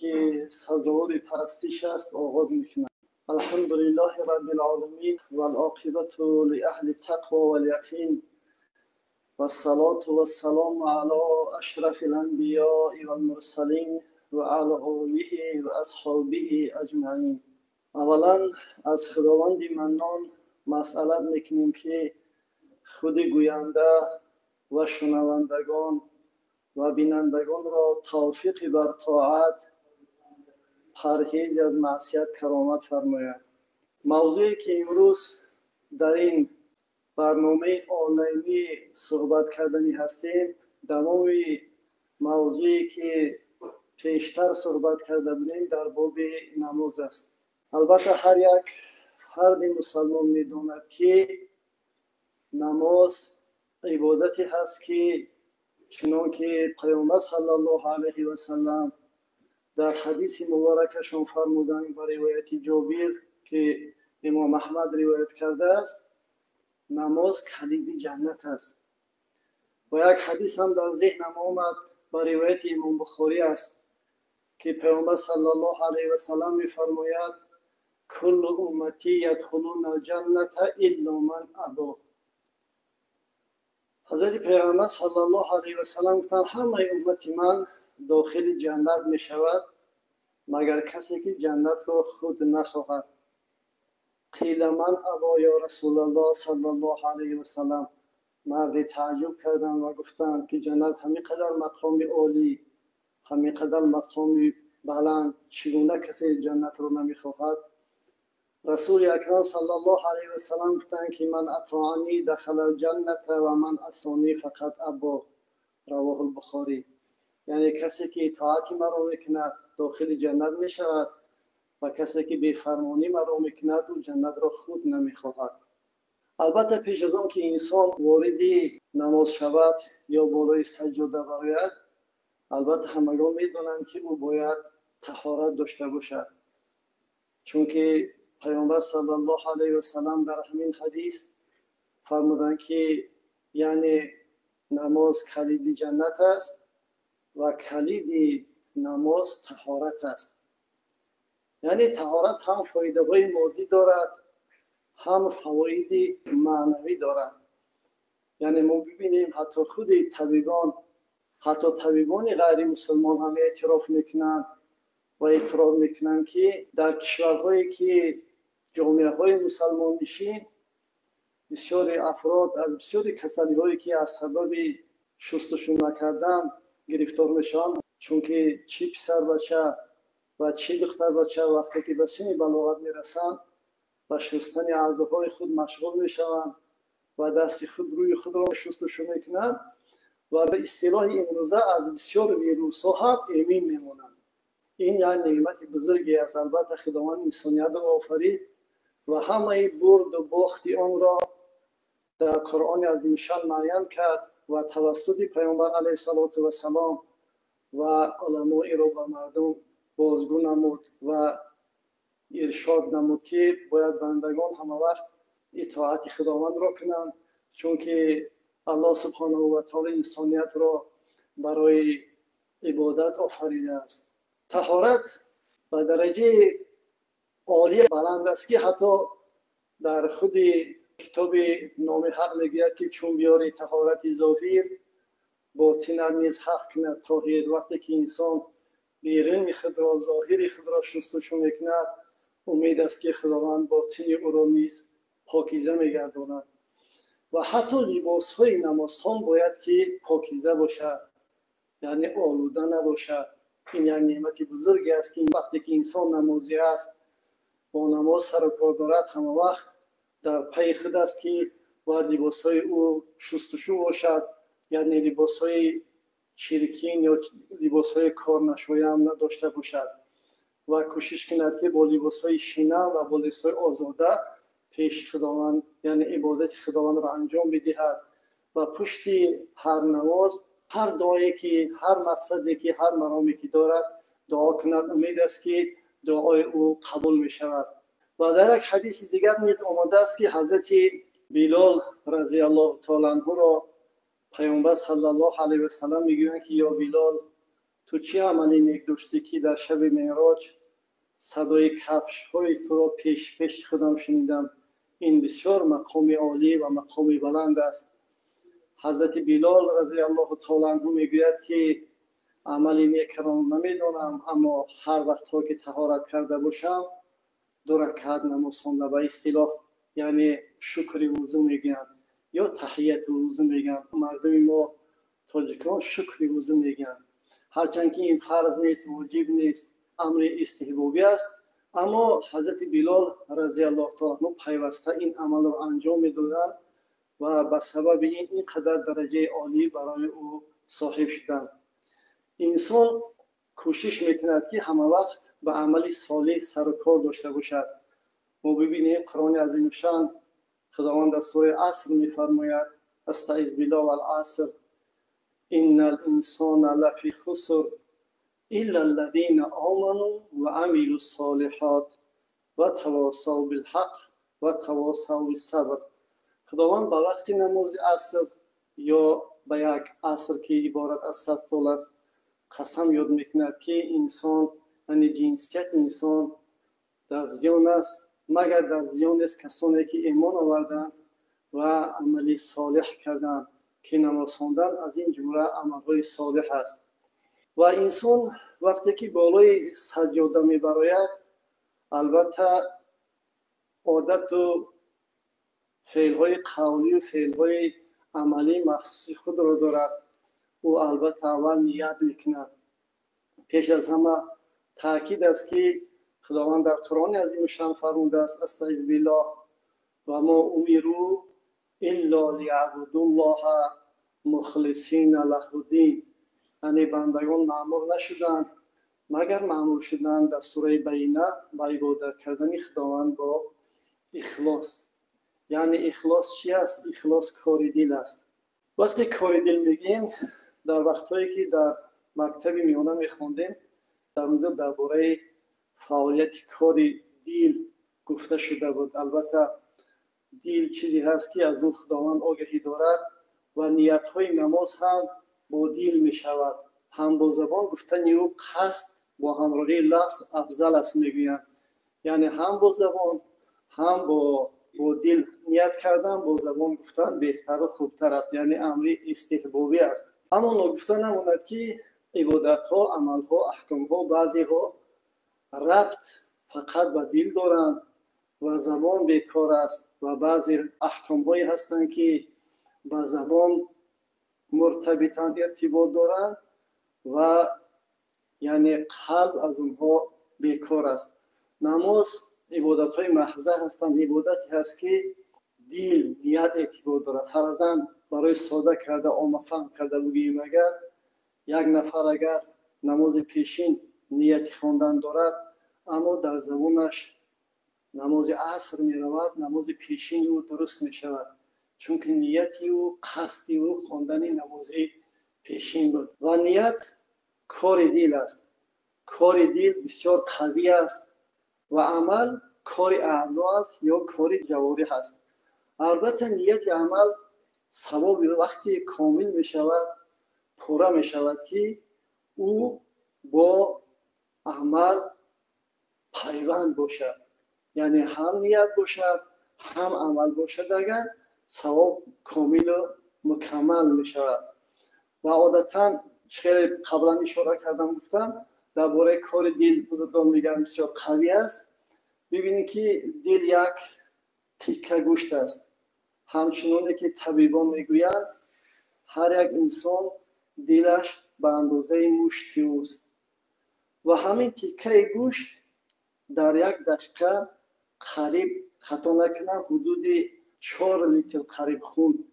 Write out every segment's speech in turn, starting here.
که سزاوار پرستش است آغاز میکنم. الحمدلله رب العالمین و العاقبت لأهل التقوى والیقین و الصلاة و السلام علی اشرف الانبیاء و المرسلین و علی آله و اصحابه اجمعین. اولا از خداوند منان مسئلت میکنیم که خود گوینده و شنوندگان و بینندگان را توفیق بر طاعت، پرهیز از معصیت کرامت فرماید. موضوعی که امروز در این برنامه آنلاینی صحبت کردنی هستیم تمام موضوعی که پیشتر صحبت کرده بودیم در باب نماز است. البته هر یک فرد مسلمان می‌داند که نماز عبادتی هست که چنانکه پیامبر صلی الله علیه و سلم در حدیث مبارکشون فرمودند با روایت جابر که امام احمد روایت کرده است، نماز کلید جنت است. و یک حدیث هم در ذهنم آمد با روایت امام بخاری است که پیامبر صلی الله علیه و سلم می‌فرماید کل امتی یدخلون الجنة الا من ابی. حضرت پیغمبر صلی الله علیه و سلم گفتند همه امت من داخل جنت می شود مگر کسی که جنت را خود نخواهد. قیل من ابا یا رسول الله صلی الله علیه و سلم. مرد تعجب کردند و گفتند که جنت همینقدر مقام عالی، همینقدر مقام بلند، چگونه کسی جنت را نمی خواهد؟ رسول اکرم صلی الله علیه و سلم گفتند که من اطاعنی دخل الجنة و من عصانی فقط ابا. رواه البخاری. یعنی کسی که اطاعت مرا میکند داخل جنت می شود و کسی که بیفرمانی مرا میکند او جنت را خود نمیخواهد. البته پیش از آن که انسان وارد نماز شود یا بالای سجاده برآید، البته همگان میدانند که او باید طهارت داشته باشد، چون که پیامبر صلی الله علیه و سلم در همین حدیث فرمودند که یعنی نماز کلید جنت است و کلید نماز طهارت است. یعنی طهارت هم فایده های مادی دارد هم فواید معنوی دارد. یعنی ما ببینیم حتی خود طبیبان غیر مسلمان هم اعتراف میکنند و اعتراف میکنند که در کشورهایی که جامعه های مسلمان نشین بسیاری افراد از بسیاری کسلی هایی که از سبب شستشو نکردن گرفتار میشن، چون که چی پسر بچه و چی دختر بچه وقتی که به سن بلاغت میرسند و شستن اعضاهای خود مشغول میشوند و دست خود روی خود را شستشو میکنند و به اصطلاح امروزه از بسیار ویروس ها هم امین میمونند. این یک نعمت بزرگی است. البته خداوند انسانیت را آفرید و همه برد و باخت آن را در قرآن عظیم شان معین کرد و توسط پیامبر علیه السلام و علمای را به مردم بازگو نمود و ارشاد نمود که باید بندگان همه وقت اطاعت خداوند را کنند، چون که الله سبحانه و تعالی انسانیت را برای عبادت آفریده است. طهارت به درجه عالی بلند است که حتی در خود کتاب نام حق میگوید که چون بیاری طهارت ظاهر باطن نیز حق کند طاهر. وقتی که انسان بیرون خود را ظاهر خود را شستشو میکند امید است که خداوند باطن او را نیز پاکیزه میگرداند. و حتی لباس های نمازخوان باید که پاکیزه باشد، یعنی آلوده نباشد. این یک نعمت بزرگی است که وقتی که انسان نمازی است با نماز سر و کار دارد همه وقت در پی خود است که باید لباس های او شستشو باشد، یعنی لباس های چرکین یا لباس های کار نشویه هم نداشته باشد و کوشش کند که با لباس های شینه و با لباس های آزاده پیش خداوند یعنی عبادت خداوند را انجام بدهد و پشت هر نماز هر دعایی که هر مقصدی که هر مرامی که دارد دعا کند. امید است که دعای او قبول می شود. و در یک حدیث دیگر نیز آمده است که حضرت بلال رضی الله تعالی عنه را پیامبر صلی الله علیه و سلم میگویند که یا بلال تو چه عملی نیک داشتی که در شب معراج صدای کفش های تو را پیش پیش خودم شنیدم. این بسیار مقام عالی و مقام بلند است. حضرت بلال رضی الله تعالی عنه میگوید که عملی نیک را نمیدانم، اما هر وقت ها که طهارت کرده باشم 2 رکعت نماز خوانده. به اصطلاح یعنی شکر وضو میگن یا تحیت وضو میگن. مردم ما تاجیکان شکر وضو میگن، هرچند که این فرض نیست، واجب نیست، امر استحبابی است، اما حضرت بلال رضی الله تعالی عنه پیوسته این عمل را انجام میدادند و به سبب این قدر درجه عالی برای او صاحب شدند. انسان کوشش میکند که همه وقت به عمل صالح سر و کار داشته باشد. ما ببینیم قرآن عظیم شان خداوند در سوره عصر میفرماید: استعذ بالله والعصر ان الانسان لفی خسر الا الذين آمنوا وعملوا الصالحات وتواصوا بالحق وتواصوا بالصبر. خداوند به وقت نماز عصر یا به یک عصر که عبارت از 100 سال است قسم یاد میکند که انسان، یعنی جنسیت انسان در زیان است، مگر در زیان است کسانی که ایمان آوردند و عملی صالح کردند که نماز خواندن از این جمله عملهای صالح است. و انسان وقتی که بالای سجاده میبراید، البته عادت و فعلهای قولی و فعلهای عملی مخصوص خود را دارد. او البته اول نیت میکند. پیش از همه تاکید است که خداوند در قرآن عظیم شان فرموده است: استعذ بالله و ما امروا الا لیعبدوا الله مخلصین له الدین. یعنی بندگان مأمور نشدند مگر مأمور شدند در سوره بینه به عبادت کردن خداوند با اخلاص. یعنی اخلاص چی است؟ اخلاص کار دل است. وقتی کار دل میگیم، در وقتهایی که در مکتب میانه میخوندیم در اونجا درباره فعالیت کار دل گفته شده بود. البته دل چیزی هست که از اون خداوند آگاهی دارد و نیت‌های نماز هم با دل میشود. هم با زبان گفتن او قصد با همراهی لفظ افضل است میگویند. یعنی هم با زبان هم با دل نیت کردن، با زبان گفتن بهتر و خوبتر است، یعنی امر استحبابی است. اما نگفته نماند که عبادت ها، عمل ها، احکام ها بعضی ها ربط فقط به دل دارند و زبان بیکار است و بعضی احکام هایی هستند که به زبان مرتبطند، ارتباط دارند و یعنی قلب از اونها بیکار است. نماز عبادت های محض هستند. عبادتی هست که دل نیت ارتباط دارد. فرضاً برای ساده کرده عامه فهم کرده بگوییم، اگر یک نفر اگر نماز پیشین نیت خواندن دارد اما در زبانش نماز عصر می رود، نماز پیشین او درست می شود، چون که نیتی او قصدی او خواندن نماز پیشین بود. و نیت کار دل است. کار دل بسیار قوی است و عمل کار اعضا است یا کار جوارح است. البته نیت عمل ثواب وقتی کامل می شود، پوره می شود که او با عمل پیوند باشد، یعنی هم نیت باشد هم عمل باشد، اگر ثواب کامل و مکمل می شود. و عادتا چه قبلا اشاره کردم گفتم درباره کار دل بزرگان میگن بسیار قوی است. ببینید که دل یک تیکه گوشت است. همچنانی که طبیبان میگویند هر یک انسان دلش به اندازه مشتی اوست و همین تیکه گوشت در یک دقیقه قریب خطا نکنم حدود 4 لیتر قریب خون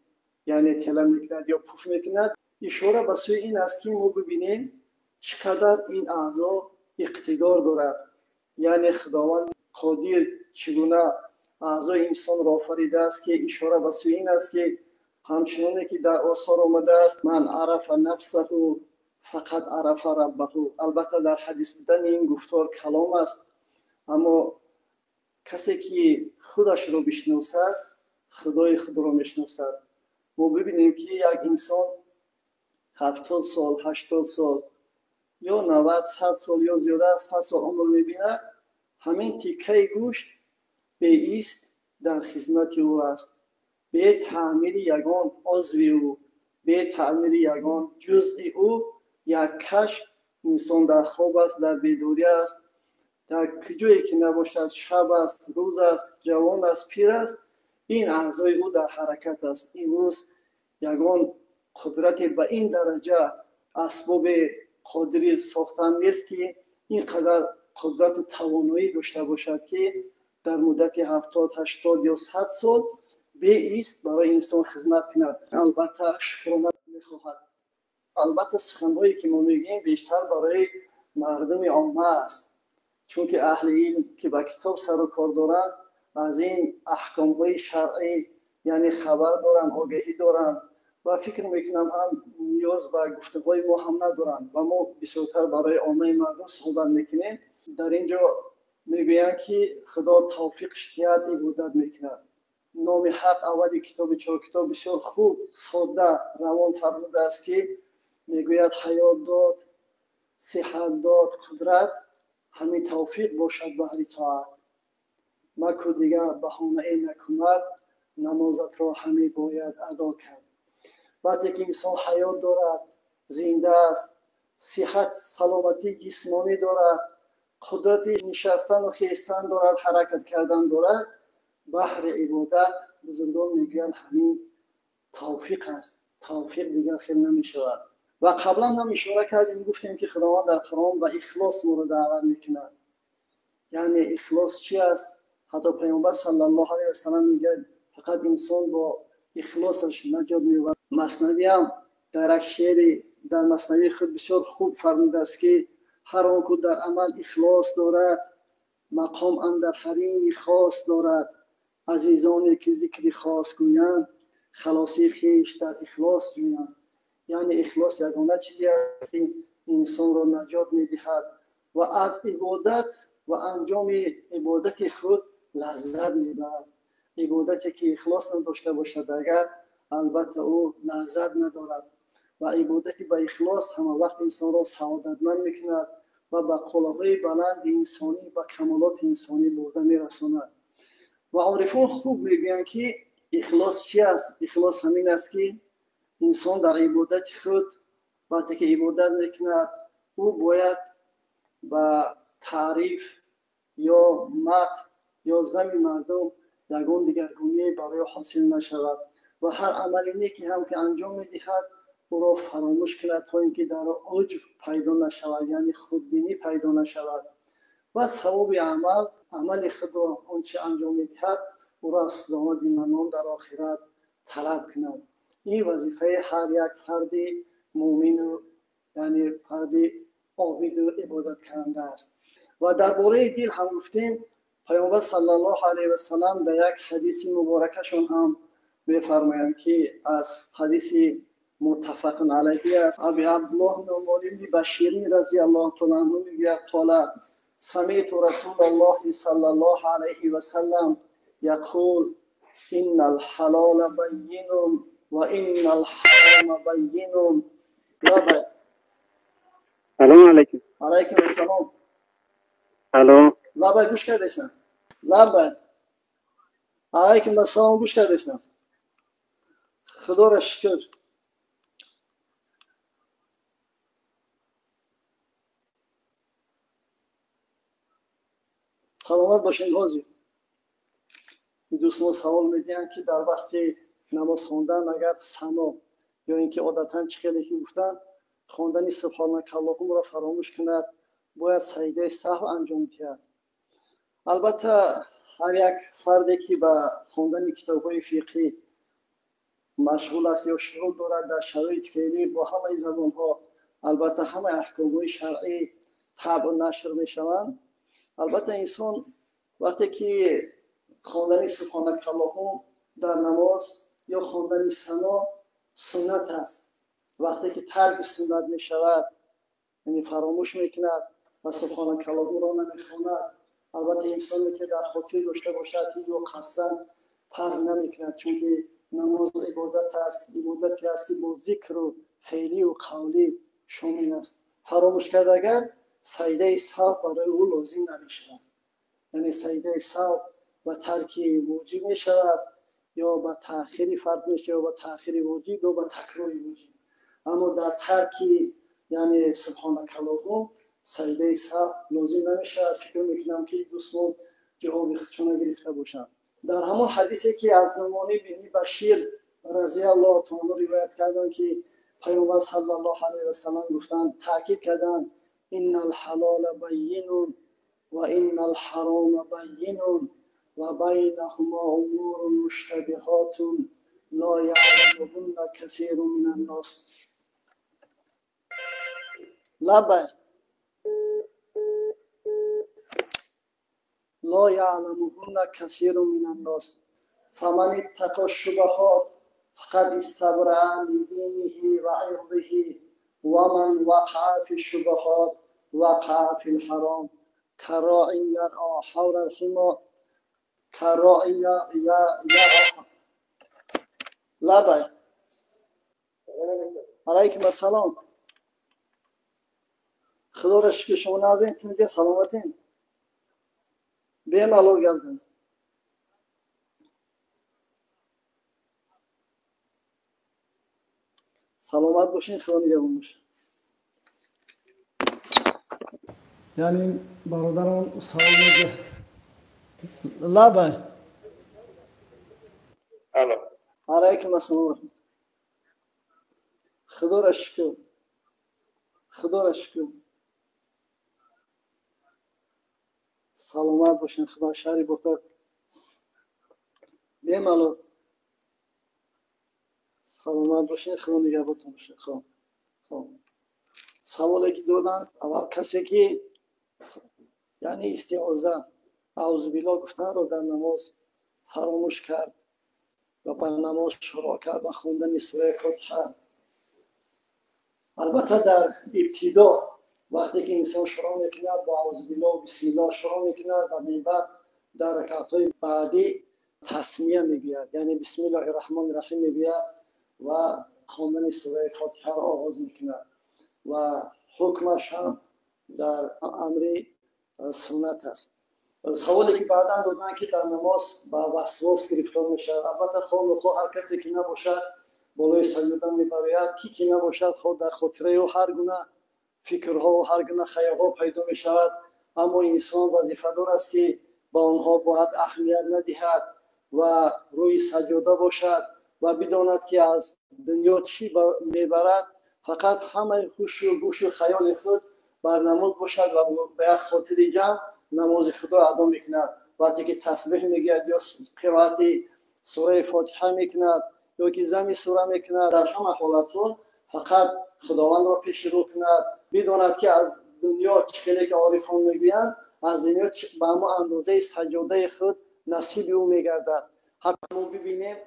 یعنی تله میکند یا پوف میکند. اشاره به سوی این است که ما ببینیم چقدر این اعضا اقتدار دارد. یعنی خداوند قادر چگونه اعضای انسان را آفریده است که اشاره به سوی این است که همچنانی که در آثار آمده است من عرف نفسه فقط عرف ربه. البته در حدیث بودن این گفتار کلام است، اما کسی که خودش را بشناسد خدای خود را میشناسد. ما ببینیم که یک انسان 70 سال 80 سال یا 90 100 سال یا زیاده از 100 سال عمر میبیند، همین تیکه گوشت به ایست در خدمت او است. به تعمیر یگان عضو او، به تعمیر یگان جزء او، یک کش انسان در خواب است، در بیداری است، در کجایی که نباشد، شب است، روز است، جوان است، پیر است، این اعضای او در حرکت است. این روز یگان قدرت به این درجه اسباب قادری ساختن نیست که اینقدر قدرت و توانایی داشته باشد که در مدت 70 80 یا 100 سال به ایست برای انسان خدمت کند. البته شکرانه میخواهد. البته سخنهایی که ما میگیم بیشتر برای مردم عامه است، چون که اهل علم که با کتاب سر و کار دارند از این احکام‌های شرعی یعنی خبر دارند، آگاهی دارند و فکر میکنم هم نیاز به گفتگوی ما هم ندارند و ما بسیارتر برای عامه مردم صحبت میکنیم. در اینجا میگویند که خدا توفیق اشتیاق عبادت میکند. نام حق اولی کتاب چهار کتاب بسیار خوب ساده روان فرموده است که میگوید حیات داد، صحت داد، قدرت، همین توفیق باشد بهر طاعت. مکو دیگر بهانه نکند، نمازت را همه باید ادا کرد. وقتی که انسان حیات دارد، زنده است، صحت سلامتی جسمانی دارد، قدرت نشستن و خیستن دارد، حرکت کردن دارد، بهر عبادت بزرگان میگویند همین توفیق است. توفیق دیگر خیلی نمیشود. و قبلا هم اشاره کردیم، گفتیم که خداوند در قرآن به اخلاص ما را دعوت میکند. یعنی اخلاص چی است؟ حتی پیامبر صلی الله علیه و سلم میگه فقط انسان با اخلاصش نجات میبرد. مثنوی هم در یک شعر در مثنوی خود بسیار خوب فرموده است که هر آن که در عمل اخلاص دارد، مقام اندر حریم خاص دارد، عزیزانی که ذکر خاص گویند، خلاصی خویش در اخلاص جویند. یعنی اخلاص یگانه چیزی است که انسان را نجات میدهد و از عبادت و انجام عبادت خود لذت میبرد. عبادتی که اخلاص نداشته باشد اگر البته او لذت ندارد و عبادتی با اخلاص همه وقت انسان را سعادتمند میکند و به قله‌های بلند انسانی و کمالات انسانی برده میرساند. و عارفان خوب میگویند که اخلاص چی است؟ اخلاص همین است که انسان در عبادت خود وقتی که عبادت میکند او باید با تعریف یا مدح یا ذم مردم یگان دیگرگونی برای حاصل نشود و هر عمل نیکی هم که انجام میدهد او را فراموش کند تا اینکه در عجب پیدا نشود، یعنی خودبینی پیدا نشود و ثواب عمل خود را آنچه انجام میدهد او را از خداوند منان در آخرت طلب کند. این وظیفه هر یک فرد مؤمن و یعنی فرد عابد و عبادت کننده است. و درباره دل هم گفتیم پیامبر صلی الله علیه و سلم در یک حدیث مبارکشون هم می‌فرمایند که از حدیث متفق علیه است. ابی عبدالله نعمان بن بشیر رضی الله تعالی عنه میگوید قال سمعت رسول الله صلی الله علیه و سلم یقول ان الحلال بین و ان الحرام بین. سلام علیکم. علیکم السلام. الو. لابا گوش کردیسن. لابا. علیکم السلام گوش کردیسن. خدا را شکر. سلامت باشین غازی. دوستان سوال میدین که در وقت نماز خواندن اگر سنا یا اینکه عادتاً چخیلی که گفتن خواندن سبحانک اللهم را فراموش کند باید سجده سهو انجام دهد. البته هر یک فردی که با خواندن کتاب‌های فقهی مشغول است یا شروع دارد در شرایط فعلی با همه زبان‌ها البته همه احکام‌های شرعی طبع و نشر می‌شوند. البته انسان وقتی که خواندن سبحانک اللهم در نماز یا خواندن ثنا سنت است، وقتی که ترک سنت می شود یعنی فراموش میکند و سبحانک اللهم را نمیخواند، البته انسانی که در خاطر داشته باشد که یا قصداً ترک نمیکند، چون که نماز عبادت است، عبادتی است که با ذکر و فعلی و قولی شامل است. فراموش کرد اگر سجده سهو برای او لازم نمیشود. یعنی سجده سهو و ترک واجب میشود یا با تأخیری فرض میشه یا با تأخیری واجب یا با تکرار واجب. اما در ترک یعنی سبحانک اللهم سجده سهو لازم نمیشود. فکر میکنم که دوستان جواب خودشون گرفته باشند. در همون حدیثی که از نعمان بن بشیر رضی الله تعالی روایت کردند که پیامبر صلی الله علیه و سلم گفتند، تاکید کردند ان الحلال بین و ان الحرام بین و بینهما امور مشتبهات لا یعلمهن کثیر من الناس. لا يعلمهن كثير من الناس فمن اتقى الشبهات فقد استبرأ لدينه وعرضه ومن وقع في الشبهات وقع في الحرام كراع يرعى حول الحمى كراع يرعى. لبى عليكم السلام. خدا را شکر شما نازنین تنجه سلامتین بی‌مالول گپ زن. سلامت باشین، خدا نگهدار باشه. یعنی برادرم سلام میگه. لبه. الو. علیکم السلام. خدا را شکر. خدا را شکر. سلامت باشین، خدا شری بخیر. بی‌مالول. سلامت باشین، خدا نگهدارتون باشه. خب. سوالی که دادن، اول کسی که یعنی استعاذه اعوذ بالله گفتن رو در نماز فراموش کرد و با نماز شروع کرد و خوندن سوره فاتحه. البته در ابتدا وقتی که انسان شروع میکنه با اعوذ بالله و بسم الله شروع میکنه و بعد در رکعت‌های بعدی تسمیه میگوید، یعنی بسم الله الرحمن الرحیم میگوید و خواندن سوره فاتحه را آغاز میکنه و حکمش هم در امر سنت است. سوالی که بعداً دادن که در نماز با وسواس گرفتار میشه، البته خود هر کسی که نباشد بالای سجده میبراید، کی که نباشد خود در خاطره و هر گونه فکرها و هر گونه خیالها پیدا میشود. اما انسان وظیفه‌دار است که با آنها باید اهمیت ندهد و روی سجده باشد و بداند که از دنیا چی میبرد، فقط همه هوش و گوش و خیال خود بر نماز باشد و به یک خاطر جمع نماز خود را ادا میکند. وقتی که تسبیح میگوید یا قرائت سوره فاتحه میکند یا که ضم سوره میکند، در همه حالتها فقط خداوند را پیش رو کند، بداند که از دنیا چیزی که عارفان میگویند از دنیا به اما اندازه سجاده خود نصیب او میگردد. حتی ما ببینیم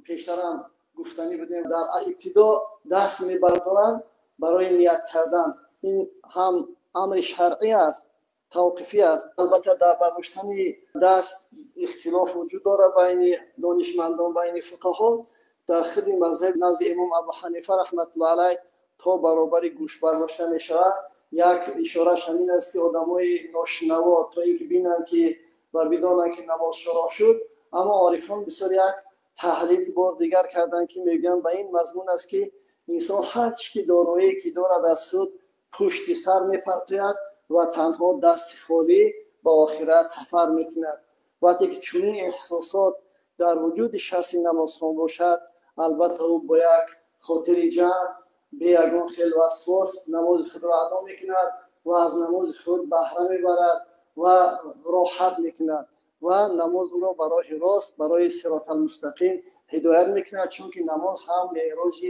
پیشترم گفتنی بودیم در ابتدا دست میبردارند برای نیت کردن. این هم امر شرعی است، توقیفی است. البته در برداشتن دست اختلاف وجود دارد بین دانشمندان، بین فقها. در خود مذهب نزد امام ابو حنیفه رحمت الله علیه تا برابر گوش برداشته می شود. یک اشاره شمین است که آدمای ناشنوا تا اینکه بینند که و بدانند که نماز شروع شد. اما عارفان بسیار یک تحلیل بار دیگر کردند که میگن به این مضمون است که انسان هر چی که دارایی که دارد از خود پشت سر میپرتوید و تنها دست خالی به آخرت سفر میکند. وقتی که چنین احساسات در وجود شخص نمازخوان باشد، البته او با یک خاطر جمع به یگان خیل وسواس نماز خود را ادا میکند و از نماز خود بهره میبرد و راحت میکند و نماز او را برای راست، برای صراط المستقیم هدایت میکند، چون که نماز هم معراج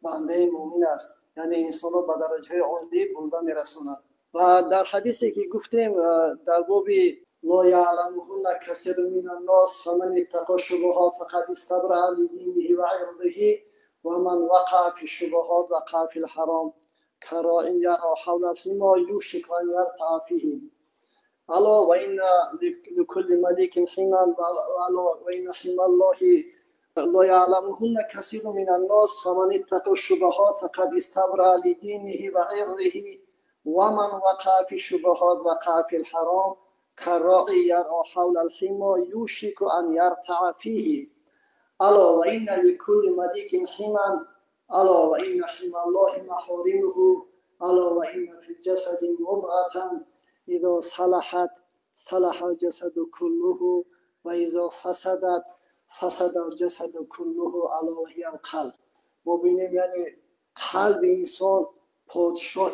بنده مؤمن است، یعنی انسان را به درجه عالی برده میرساند. و در حدیثی که گفتیم در باب لا یعلمهن کثیر من الناس فمن اتقى الشبهات فقد استبرأ لدینه و عرضه و من وقع فی الشبهات وقع فی الحرام كراع يرعى حول الحمى یوشک ان یرتع فیه. الا و ان لكل ملك حمى الا و ان حمى الله لا يعلمهن كثير من الناس فمن اتقى الشبهات فقد استبرأ لدينه وعرضه ومن وقع في الشبهات وقع في الحرام كالراعي يرعى حول الحمى يوشك أن يرتع فيه ألا وإن لكل ملك حمى ألا وإن حمى الله محارمه ألا وإن في الجسد مضغة إذا صلحت صلح الجسد كله وإذا فسدت فسد الجسد كله ألا وهي القلب. مبینیم یعنی قلب انسان پادشاه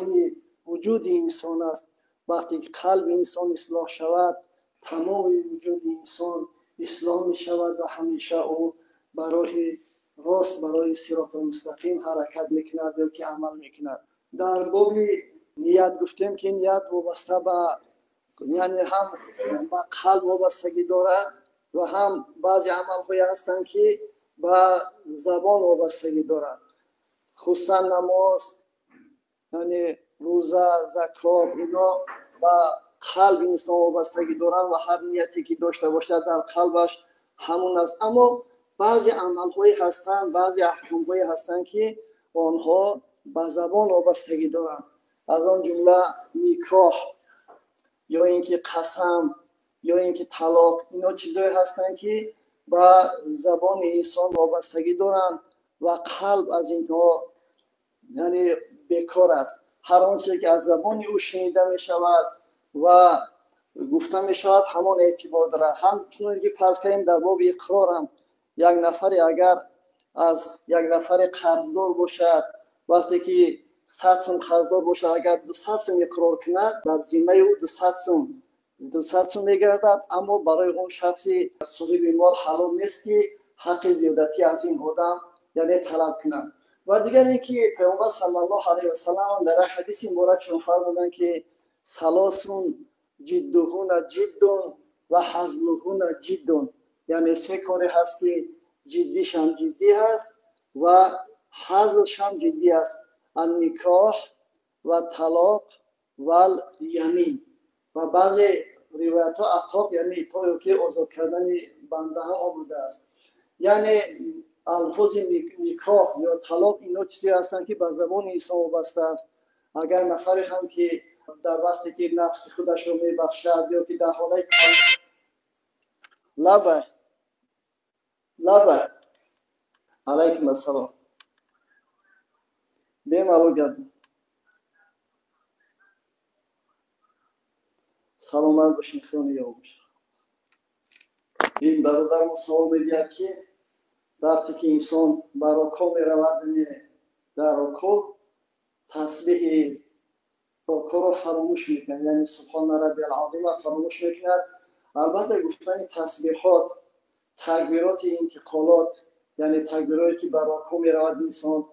وجود انسان است. وقتی که قلب انسان اصلاح شود تمام وجود انسان اصلاح می شود و همیشه او برای راست برای صراط مستقیم حرکت میکند یا که عمل میکند. در باب نیت گفتیم که نیت وابسته به یعنی هم به قلب وابستگی دارد و هم بعضی عمل‌های هستند که به زبان وابستگی دارد. خصوصا نماز یعنی روزه زکات اینا به قلب انسان وابستگی دارند و هر نیتی که داشته باشد در قلبش همون است. اما بعضی عمل‌هایی هستند بعضی احکام‌هایی هستند که آنها به زبان وابستگی دارند. از آن جمله نکاح یا اینکه قسم یا اینکه طلاق اینا چیزایی هستند که به زبان انسان وابستگی دارند و قلب از اینها یعنی بیکار است. هر آنچه که از زبان او شنیده می شود و گفته می شود همان اعتبار دارد. همچنین که فرض کنیم در باب اقرار هم یک نفری اگر از یک نفر قرضدار باشد وقتی که 100 سوم قرضدار باشد اگر 200 سوم اقرار کند در ذمه او 200 سوم میگردد، اما برای اون شخصی صاحب مال حلال نیست که حق زیادتی از این آدم یعنی طلب کند. و دیگر اینکه پیامبر صلی الله علیه و سلم در حدیث مبارکشون فرمودند که ثلاثون جدهن جد و حزلهن جد، یعنی سه کاری هست که جدیش هم جدی هست و حزلش هم جدی است: النکاح و طلاق و الیمین. و بعضی روایت ها اطلاق یعنی تا که آزاد کردن بنده هم آمده است. یعنی الفاظ نکاح یا طلاق اینا چیزی هستند که به زبان انسان وابسته است. اگر نفری هم که در وقتی که نفس خودش رو میبخشد یا که در حالت لبه علیکم السلام بیمالو گردیم سلامت باشین خیلی یا باشین. این برادر سوال میگه که وقتی که انسان بر رکوع میرود در رکوع تسبیح رکوع را فراموش میکنه، یعنی سبحان ربی العظیم را فراموش میکند. البته گفتن تسبیحات تکبیرات انتقالات یعنی تکبیراتی که بر رکوع میرود انسان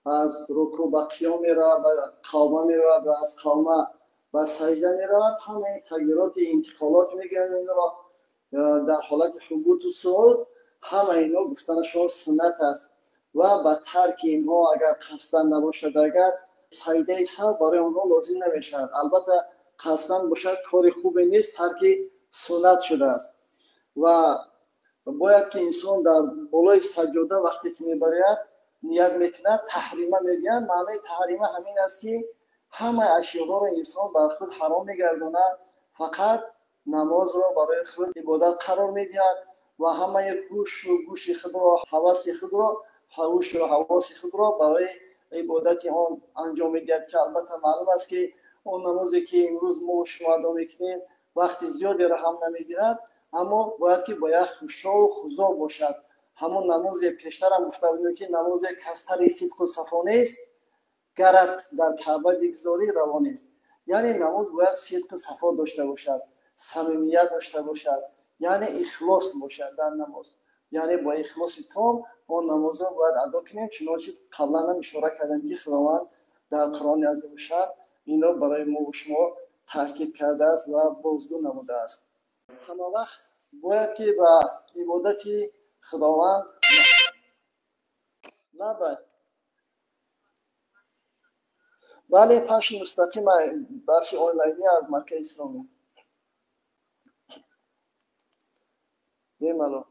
از رکوع به قیام میرود و قامه میرود و از قامه و سجده میرود، همه تکبیرات انتقالات میگن این را در حالت حبوط و صعود همه اینا گفتنشون سنت است و به ترک اینها اگر قصدن نباشد اگر سجده سر برای آنها لازم نمیشد. البته قصدن باشد کار خوبی نیست، ترک سنت شده است و باید که انسان در بالای سجاده وقتی که میبرید نیت میکند تحریمه میگن. معنی تحریمه همین است که همه اشیاء را انسان بر خود حرام میگرداند، فقط نماز را برای خود عبادت قرار میدهد و همه هوش و گوش خود را حواس خود را برای عبادت آن انجام میدهد که البته معلوم است که اون نمازی که امروز ما شما ادا میکنیم وقت زیادی را هم نمیگیرد، اما باید که با یک خشوع و خضوع باشد. همون نماز پیشتر هم گفته بودیم که نماز کثر صدق و صفا است، گرت در کعبه بگذاری روان است. یعنی نماز باید صدق صفا داشته باشد، صمیمیت داشته باشد، یعنی اخلاص باشد در نماز. یعنی با اخلاص تام اون نماز رو باید ادا کنیم. چنانچه قبلا هم اشاره کردم که خداوند در قرآن عظیم‌الشأن اینا برای ما و شما تاکید کرده است و بازگو نموده است. همه وقت باید که به عبادت خداوند نباید ولی پخش مستقیم بخش آنلاینی از مرکز اسلامی بیمالو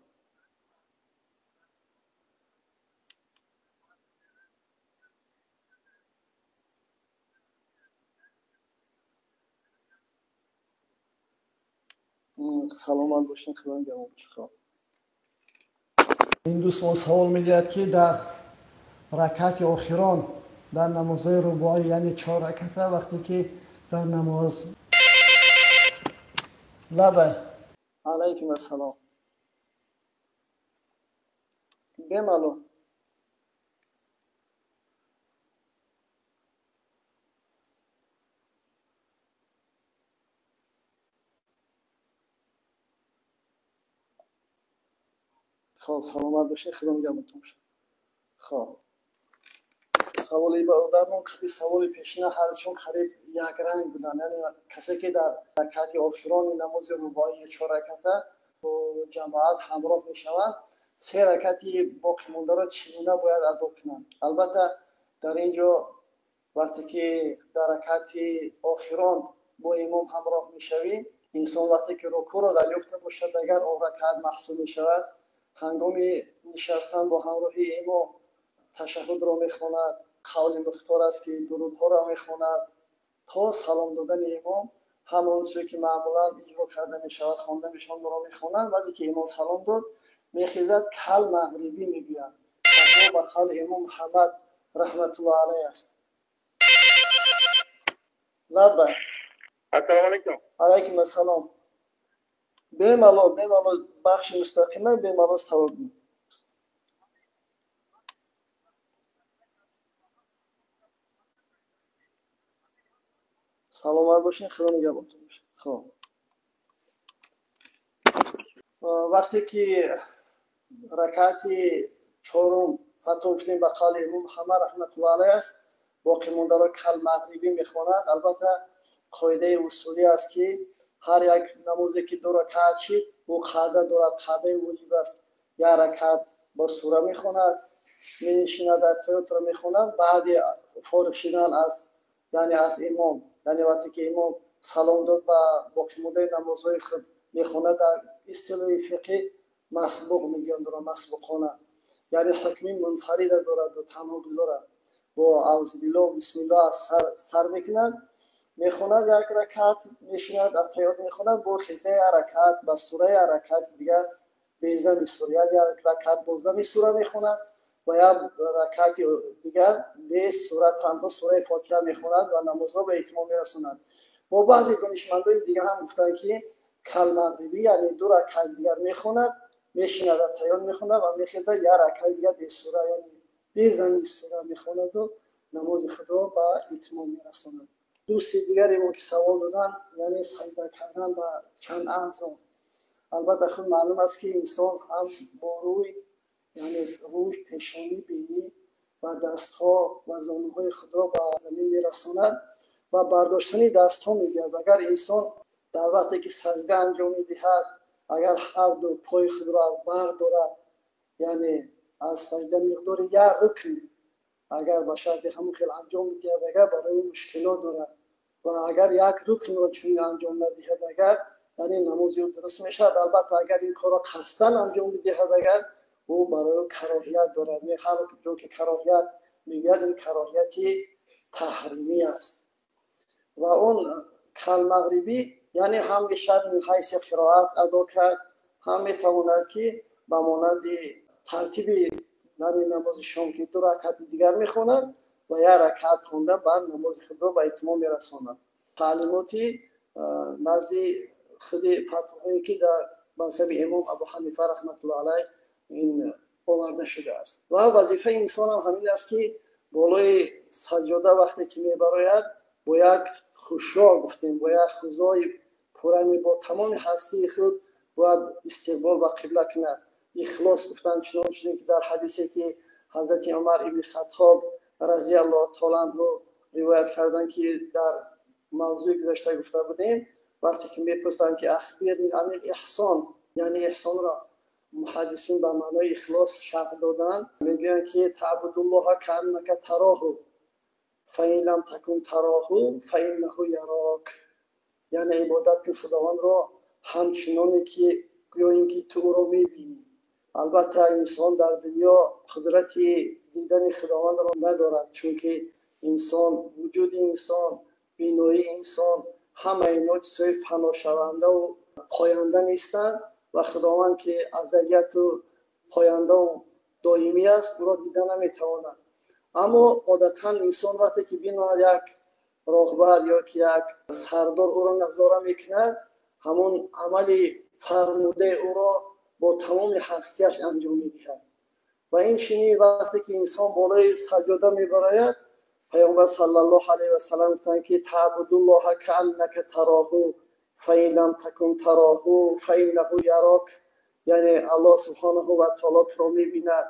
سلامت باشین. خدا نگهدار. خب این دوست ما سوال می‌دهد که در رکعت آخران در نمازهای رباعی یعنی 4 رکعت وقتی که در نماز لبه علیکم السلام بمالو خب سلامت باشین. خدا نگهدار. خب سوالی برادرمون که سوالی پیشینه هرچون قریب یک رنگ بودن، یعنی کسی که در رکعت آخران نماز رباعی 4 رکعته با جماعت همراه میشوند 3 رکعتی باقی مونده را چگونه باید ادا کنند؟ البته در اینجا وقتی که در رکعت آخران با امام همراه میشویم انسان وقتی که رکوع را دریافته باشد اگر آن رکعت محسوب میشود هنگام نشستن با همراهی امام تشهد را میخواند، قول مختار است که درودها را میخواند تا سلام دادن امام همان چیزی که معمولا اجرا کرده میشود خوانده میشود را میخوانند. وقتی که امام سلام داد میخیزد کل مغربی میگویند و قول امام محمد رحمت الله علیه است. لبه السلام علیکم. علیکم السلام. بمالا بخش مستقیمه بمالا سواب بیم. سلامت باشین. خدا نگهدارتون باشه. خب وقتی که رکعت 4 فتح افتیم به قول امام محمد رحمت الله علیه است باقی مونده را کل مغربی میخواند. البته قاعده اصولی است که هر یک نمازی که 2 رکعت شد او قاعده دارد، قاعده واجب است. یک رکعت با سوره میخواند میشیند اتحیات را میخواند بعد فارغ شدن از یعنی از امام یعنی وقتی که امام سلام داد و باقی مونده نمازهای خود میخواند در اصطلاح فقهی مسبوق میگن دارد مسبوقانه یعنی حکمی منفرد دارد و تنها گذارد با اعوذ بالله و بسم الله سر میکند میخواند یک رکعت میشیند اتحیات میخواند با خیزه رکعت و سوره رکعت دیگر بیزه میسوره یعنی یک رکعت با زمی سوره میخواند و یک رکعت دیگر به سوره تنها سوره فاتحه میخواند و نماز را به اتمام میرساند. با بعضی دانشمندان دیگر هم گفتند که کل مغربی یعنی 2 رکعت دیگر میخواند میشیند اتحیات میخواند و میخیزد یک رکعت دیگر به سوره یعنی به زمین سوره میخواند و نماز خود را به اتمام میرساند. دوست دیگری ما که سوال دادن یعنی سجده کردن به چند اعضا. البته خود معلوم است که انسان هم با روی یعنی روی، پیشانی، بینی و دستها و زانوهای خود را به زمین میرساند و برداشتن دستها میگوید. اگر انسان در وقتی که سجده انجام میدهد اگر هر دو پای خود را بردارد یعنی از سجده مقدار یک رکن اگر به شرط همون خیلی انجام میدهد اگر برای مشکلات دارد و اگر یک رکن را چون انجام ندهد اگر یعنی نماز او درست میشد. البته اگر این کار را قصدن انجام میدهد اگر او برای کراهیت دارد. هر جو که کراهیت میگوید این کراهیت تحریمی است. و اون کل مغربی یعنی هم میشد من حیث قرائت ادا کرد هم میتواند که به مانند ترتیب یعنی نماز شام که 2 رکعت دیگر میخواند و 1 رکعت خونده بعد نماز خود را به اتمام میرساند. تعلیماتی نزد خود فتوایی که در مذهب امام ابو حنیفه رحمت الله علیه این آورده شده است. و وظیفه انسان هم همین است که بالای سجاده وقتی که میبراید با یک خشوع گفتیم با یک خضوع پررنگ با تمام هستی خود باید استقبال و قبله کند. اخلاص گفتن چنانچه که در حدیثی که حضرت عمر ابن خطاب رضی الله تعالی عنه روایت کردن که در موضوع گذشته گفته بودیم وقتی که میپرسند که اخبرنی عن الاحسان یعنی احسان را محدثین به معنای اخلاص شرح دادن میگن که تعبد الله کانک تراه فإن لم تکن تراه فإنه یراک یعنی عبادت خداوند را همچنانی که گویا که تو رو میبینی. البته انسان در دنیا قدرت دیدن خداوند را ندارد چون که انسان وجود انسان بینایی انسان همه اینا چیزهای فنا شونده و پاینده نیستند و خداوند که ازلیت و پاینده و دائمی است او را دیده نمیتواند. اما عادتا انسان وقتی که بیند یک راهبر یا که یک سردار او را نظاره میکند همون عملی فرموده او را با تمام هستیش انجام میدهد و این چنین وقتی که انسان بالای سجاده میبراید پیامبر صلی الله علیه و سلم گفتند که تعبد الله کانک تراه فان لم تکن تراه فانه یراک، یعنی الله سبحانه و تعالی تو را میبیند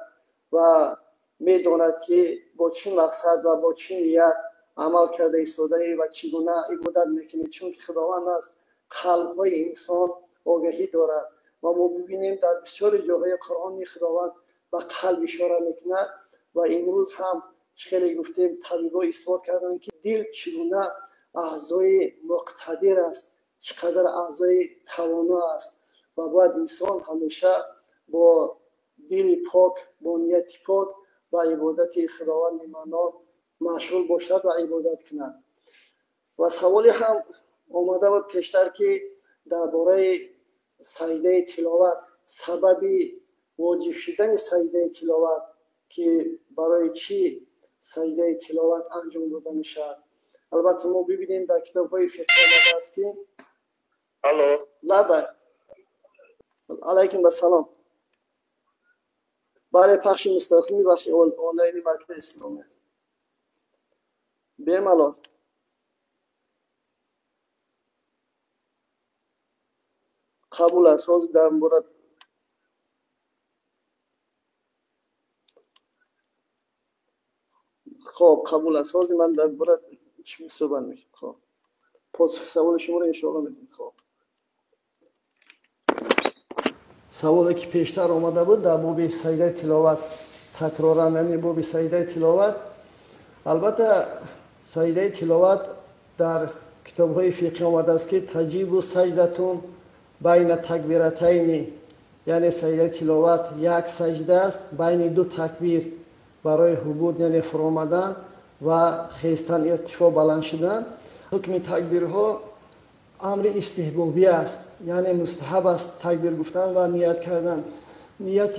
و میداند که با چه مقصد و با چه نیت عمل کرده ایستاده ای و چگونه عبادت میکنی، چون که خداوند از قلب‌های انسان آگاهی دارد و ما ببینیم در بسیار جاهای قرآن خداوند به قلب اشاره میکند و امروز هم خیلی گفتیم طبیبا اثبات کردند که دل چگونه اعضای مقتدر است، چقدر اعضای توانا است و باید انسان همیشه با دل پاک با نیت پاک و عبادت خداوند منان مشغول باشد و عبادت کند. و سوالی هم آمده بود پیشتر که درباره سجده تلاوت، سبب واجب شدن سجده تلاوت که برای چی سجده تلاوت انجام داده میشد. البته ما ببینیم در کتاب‌های فقه آمده است که الو لبه علیکم السلام. بله پخش مستقیمی بخش آنلاینی مرکز اسلامی بیم الان قبول است. حاضر در مورد خب قبول است. حاضر من در مورد چی صحبت میکنم. خب پاسخ سوال شما رو ان شاء الله میدم. خب سوالی که پیشتر آمده بود در باب سجده تلاوت تکرارا نمی باب سجده تلاوت، البته سجده تلاوت در کتاب‌های فقهی آمده است که تجیب و سجدتون بین تکبیرتین، یعنی سجده تلاوت یک سجده است بین دو تکبیر برای حبود یعنی فرآمدن و خیستن ارتفاع بلند شدن. حکم تکبیرها امر استحبابی است، یعنی مستحب است تکبیر گفتن و نیت کردن. نیت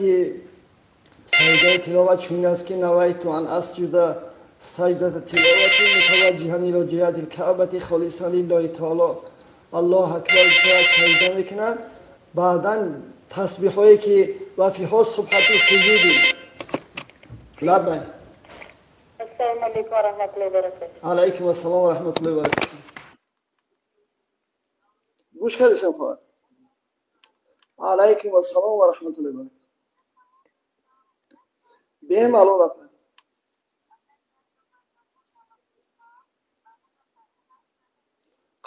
سجده تلاوت چون است که نویت ان اسجد سجده تلاوت متوجها الی جهت الکعبه خالصا لله تعالی، الله اکبر سجده میکنند. بعدا تسبیح هایی که و فیها سبحت سجودی لبه. السلام علیکم و رحمت الله و برکاته. علیکم السلام و رحمت الله و برکاته. گوش کردیم خواهد. علیکم السلام و رحمت الله و برکاته. بهم الان رفت.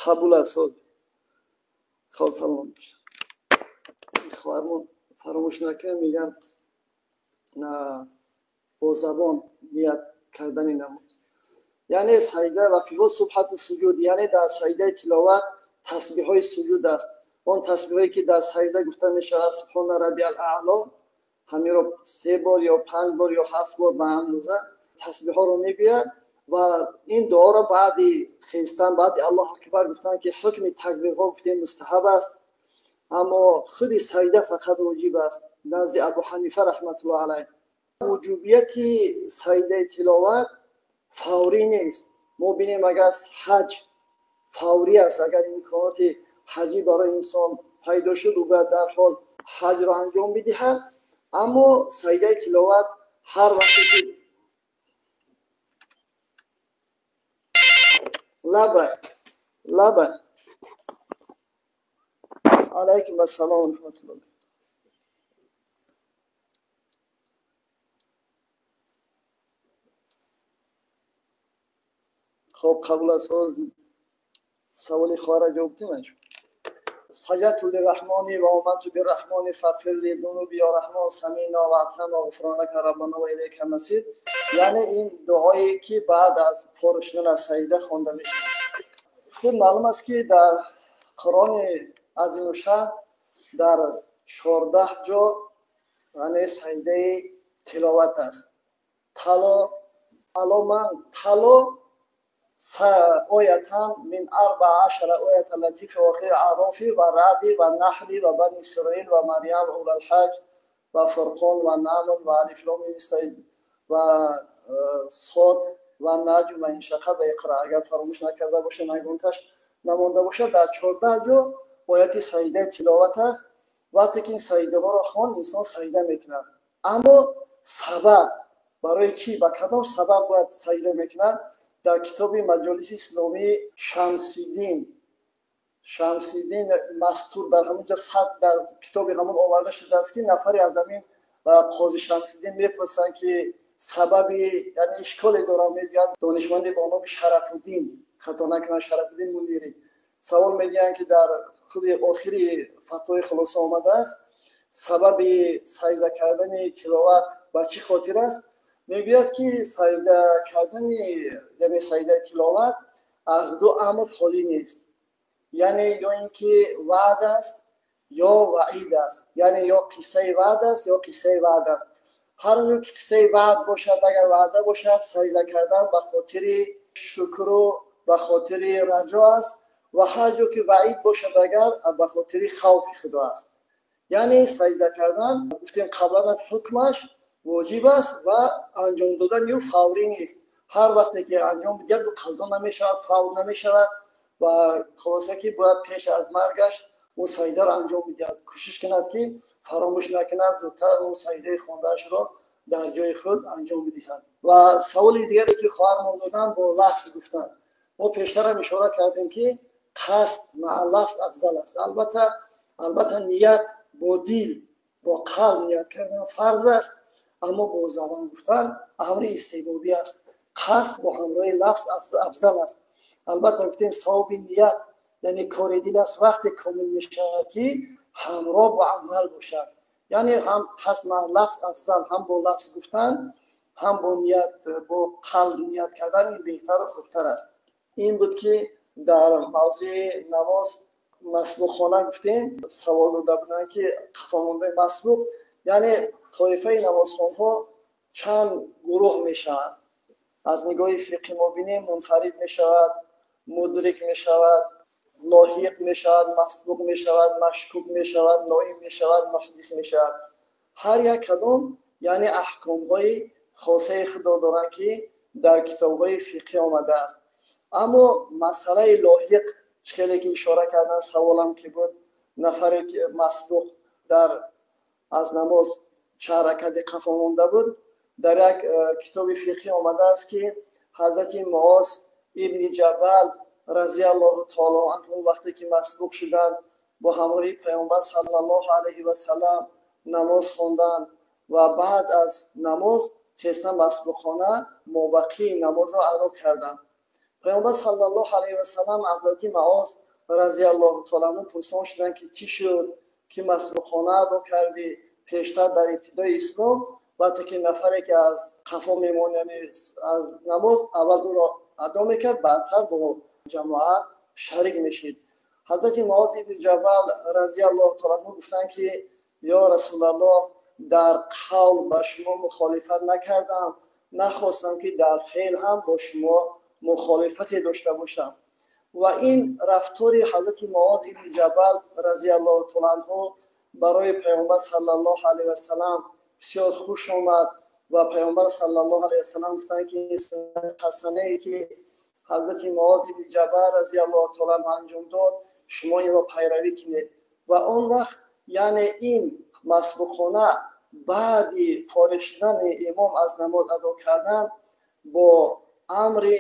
قبول است. خواهد سلام بشه. خواهرمون فراموش نکنه میگن نه با زبان نیت کردن نماز، یعنی سجده و فیها سبحت سجود، یعنی در سجده تلاوت تسبیح های سجود است. آن تسبیح هایی که در سجده گفته میشه سبحان ربی الاعلی، همین رو 3 بار یا 5 بار یا 7 بار به اندازه تسبیح ها رو میگوید و این دعا را بعد خیستن بعد الله اکبر گفتن که حکم تکبیر ها گفتیم مستحب است، اما خود سجده فقط واجب است نزد ابو حنیفه رحمت الله علیه. وجوبیت سجده تلاوت فوری نیست. ما بینیم اگر حج فوری است، اگر امکانات حجی برای انسان پیدا شد و باید در حال حج را انجام بدهد، اما سجده تلاوت هر وقتی که لبه علیکم السلام و رحمت الله. خب قبول است. سوالی خواهر جواب دیدم. سجدت للرحمن و آمنت بالرحمن فاغفر لی ذنوبی یا رحمان سمینا و اطعنا غفرانک ربنا و الیک المصیر، یعنی این دعایی که بعد از فارغ شدن از سجده خوانده میشه. خب معلوم است که در قرآن عظیم الشأن در 14 جا یعنی سجده تلاوت است. تلا علامن تلا آیة من 14 آیة التي في واقع اعراف و رعد و نحل و بنی اسرائیل و مریم اول الحج و فرقان و نمل و الف لام میم و صاد و نجم و انشقاق و اقرا. اگر فراموش نکرده باشه نگونتش نمانده باشه در 14 جا آیت سجده تلاوت است. وقتی که این سجده ها را خوان انسان سجده میکند. اما سبب برای چی و کدام سبب باید سجده میکند؟ در کتاب مجالس اسلامی شمس‌الدین مستور در همونجا صد در کتاب همون آورده شده است که نفری از همین قاضی شمس‌الدین میپرسند که سببی یعنی اشکالی دارم. میگن دانشمندی با نام شرف الدین، خطا نکنم شرف الدین منیری، سوال میگن که در خود آخری فتوای خلاصه آمده است سبب سجده کردن تلاوت به چی خاطر است؟ میگوید که سجده کردن یعنی سجده تلاوت از دو امر خالی نیست. یعنی یا اینکه وعد است یا وعید است، یعنی یا قصه وعد است یا قصه وعد است. هر نوع که قصه وعد باشد، اگر وعده باشد سجده کردن به خاطر شکر و به خاطر رجا است و هر جا که وعید باشد اگر به خاطر خوف خدا است. یعنی سجده کردن گفتیم قبلا حکمش واجب است و انجام دادن یو فوری نیست. هر وقتی که انجام بدهد و قضا نمیشود، فور نمیشود و خلاصه که باید پیش از مرگش اون سجده را انجام بدهد. کوشش کند که فراموش نکند زودتر اون سجده خوانده‌اش را در جای خود انجام بدهد. و سوال دیگری که خواهرمان دادن با لفظ گفتن. ما پیشتر هم اشاره کردیم که قصد مع لفظ افضل است. البته نیت با دل با قلب نیت کردن فرض است، اما با زبان گفتن امر استحبابی است. قصد با همراه لفظ افضل است. البته گفتیم ثواب نیت یعنی کار دل است وقتی کامل میشود که همراه با عمل باشد. یعنی هم قصد مع لفظ افضل، هم با لفظ گفتن هم با نیت با قلب نیت کردن این بهتر و خوبتر است. این بود که در موضوع نماز مسبوق خانه گفتیم. سوال داده بودن که قفا مانده مسبوق یعنی طایفه نمازخوان‌ها چند گروه میشوند. از نگاه فقهی ما بینیم منفرد میشود، مدرک میشود، لاحق میشود، مسبوق میشود، مشکوک میشود، نائم میشود، محدث میشود. هر یک کدام یعنی احکام‌های خاصه خدا دارند که در کتاب‌های فقهی آمده است. اما مسئله لاحق خیلی که اشاره کردن سوالم که بود نفر مسبوق در از نماز چند رکعت قفا مانده بود. در یک کتاب فقهی آمده است که حضرت معاذ ابن جبل رضی الله تعالی عنه وقتی که مسبوق شدند با همراه پیامبر صلی الله علیه و سلم نماز خواندند و بعد از نماز خواستن مسبوقانه مابقی نماز را ادا کردند. پیامبر صلی الله علیه و سلم حضرت معاذ رضی الله تعالی عنه پرسان شدند که چی شد که مسبوقانه ادا کردی؟ پیشتر در ابتدای اسلام وقتی که نفری که از قفا میماند از نماز اول او را ادا میکرد بعدتر با جماعت شریک میشید. حضرت معاذ بن جبل رضی الله تعالی عنه گفتند که یا رسول الله در قول با شما مخالفت نکردم، نخواستم که در فعل هم با شما مخالفتی داشته باشم. و این رفتار حضرت معاذ بن جبل رضی الله تعالی عنه برای پیامبر صلی الله علیه و سلم بسیار خوش آمد و پیامبر صلی الله علیه و سلم گفتند که حسنه ای که حضرت معاذ بن جبل رضی الله تعالی عنه انجام داد شما این را پیروی کنید. و آن وقت یعنی این مسبوقانه بعد فارغ شدن امام از نماز ادا کردن با امر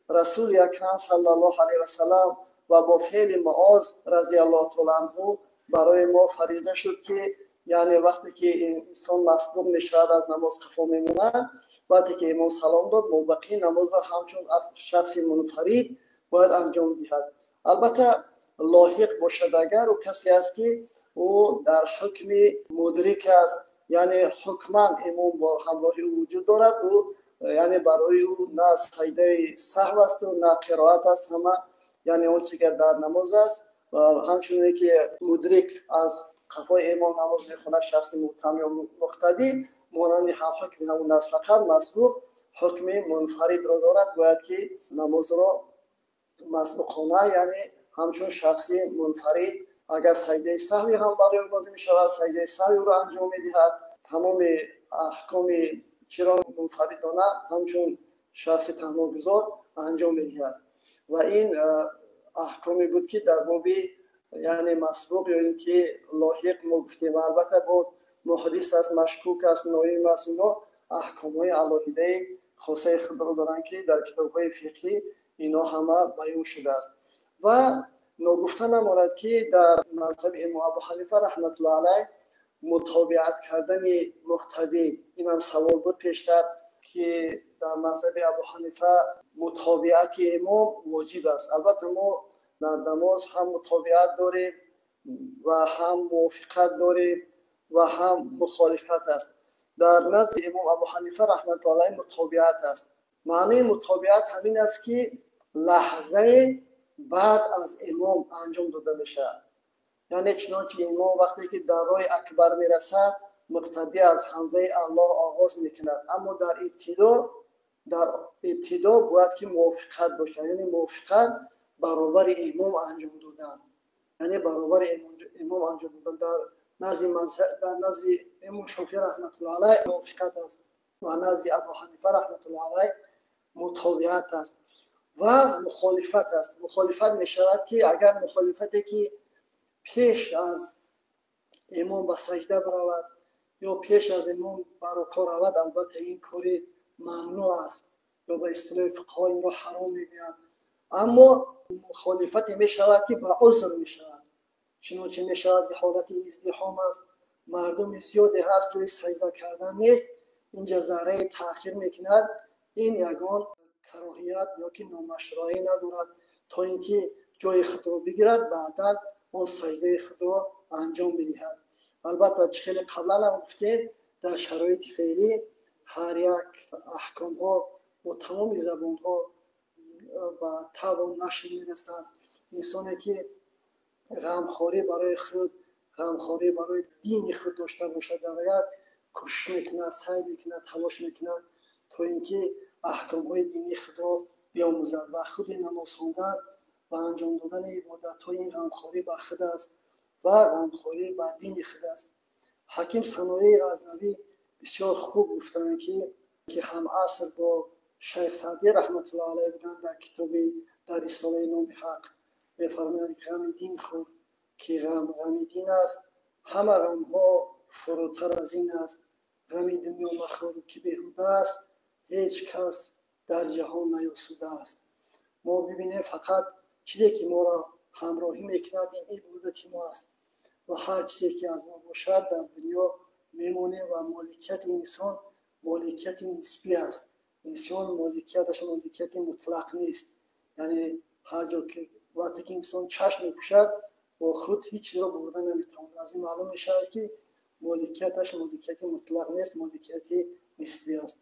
رسول اکرم صلی الله علیه و سلم و با فعل معاذ رضی الله تعالی عنه برای ما فریضه شد که یعنی وقتی که انسان مسبوق میشود از نماز قفا میموند، وقتی که امام سلام داد مابقی نماز را همچون شخص منفرد باید انجام دهد. البته لاحق باشد اگر او کسی است که او در حکم مدرک است یعنی حکما امام با همراهی او وجود دارد، او یعنی برای او نه سجده سهو است و نه قرائت است، همه یعنی اون چیزی که در نماز است و همچنین که مدرک از قفای امام نماز میخواند شخص متهم یا مقتدی مانند هم حکم همون است. فقط مسبوق حکم منفرد را دارد، باید که نماز را مسبوقانه، یعنی همچون شخصی منفرد اگر سجده سهوی هم برای او بازی می شود، سجده سهوی او را انجام می دهد. تمام احکام چرا منفردانه همچون شخص تنهاگذار انجام می دهد. و این احکامی بود که در باب یعنی مسبوق یا اینکه لاحق ما گفتیم. البته باز محدث است، مشکوک است، نایم است، اینا احکام‌های علاهیده خاصه خود را دارند که در کتاب‌های فقهی اینا همه بیان شده است. و نگفته نماند که در مذهب امام ابو حنیفه رحمت الله علیه متابعت کردن مقتدی، این هم سوال بود پیشتر که در مذهب ابو حنیفه متابعت امام واجب است. البته ما در نماز هم متابعت داریم و هم موافقت داریم و هم مخالفت است. در نزد امام ابو حنیفه رحمت الله علیه متابعت است. معنی متابعت همین است که لحظه بعد از امام انجام داده میشه. یعنی چنانچه امام وقتی که در راه اکبر میرسد مقتدی از حمزه الله آغاز میکند، اما در ابتدا باید که موافقت باشه، یعنی موافقت برابر امام انجام دادن، یعنی برابر امام انجام دادن. در نزد امام شافعی رحمت الله علیه موافقت است و نزد ابو حنیفه رحمت الله علیه متابعت است و مخالفت است. مخالفت می شود که اگر مخالفتی که پیش از امام به سجده برود یا پیش از امام برکار رود، البته این کاری ممنوع است یا به اصطلاح فقها این را حرام می‌گویند. اما مخالفت می شود که به عذر می شود، چنانچه می شود که حالت ازدحام است، مردم زیادی هست، روی سجده کردن نیست، اینجا ذره تأخیر میکند. این یگان کراهیت یا که نامشروعی ندارد تا اینکه جای خود را بگیرد بعدا اون سجده خود را انجام بدهد. البته خیلی قبلا هم گفتیم در شرایط فعلی هر یک احکام ها با تمام زبان ها و طبع نشر میرسند. انسانی که غمخواری برای خود، غمخواری برای دین خود داشته باشد، در حقیقت کوشش میکند، سعی میکند، تلاش میکند تا اینکه احکام های دینی خود را بیاموزد و خود نماز خواندن و انجام دادن عبادت های این غمخواری به خود است و غمخواری به دین خود است. حکیم صنوعی غزنوی بسیار خوب گفتند که هم عصر با شیخ سعدی رحمت الله علیه بودند. در کتابی در رساله نام حق می‌فرمایند غم دین خود که غم دین است، همه غم ها فروتر از این است. غم دنیا مخور که بیهوده است، هیچ کس در جهان نیاسوده است. ما ببینیم فقط چیزی که ما را همراهی میکند این عبادت ما است و هر چیزی که از ما باشد در دنیا میمونه و مالکیت انسان مالکیت نسبی است. انسان مالکیتش مالکیت مطلق نیست، یعنی هر جا که وقتی که انسان چشم میپوشد با خود هیچ را بردن نمیتواند. از این معلوم میشود که مالکیتش مالکیت مطلق نیست، مالکیت نسبی است.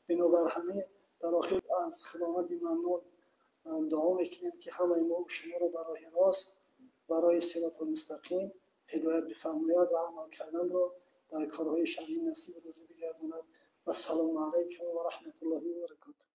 بنابر همین در آخر از خداوند ممنون دعا میکنیم که همه ما و شما را برای راست، برای صراط المستقیم هدایت بفرماید و عمل کردن را در کارهای شرعی نصیب روزی بگرداند. و السلام علیکم و رحمت الله و برکاته.